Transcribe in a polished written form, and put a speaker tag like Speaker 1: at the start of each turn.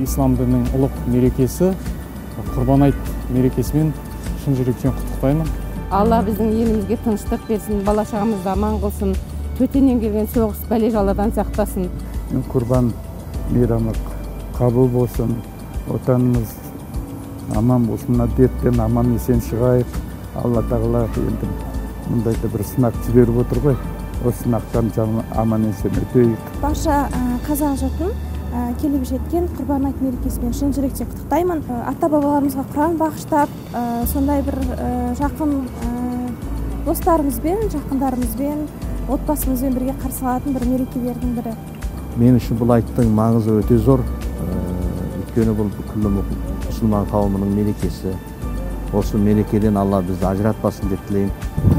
Speaker 1: ислам дінінің ұлық мерекесі Құрбан айт мерекесімен шын жүректен құттықтаймын.
Speaker 2: Алла біздің елімізге тыныштық берсін, бала шағамызды аман қылсын, төтеннен келген соғыс бәле-жаладан сақтасын.
Speaker 3: Құрбан мейрамы қабыл болсын, отанымыз аман болсын, дерттен аман есен шығайық. Алла тағала енді мұндайды бір сынақ жіберіп отыр ғой. Осы сынақтан аман есен өтейік.
Speaker 4: Барша қазақ жұртын келіп жеткен Құрбан айт мерекесімен шын жүректен құттықтаймын. Ата-бабаларымызға Құран бағыштап, сондай бір жақын достарымызбен, жақындарымызбен, отбасымызбен бірге қарсы алатын бір мерекелердің бірі.
Speaker 5: Мен үшін бұл айттың маңызы өте зор. Өйткені бұл күллі мұсылман қауымының мерекесі. Осы мерекеден Алла бізді ажыратпасын деп тілеймін.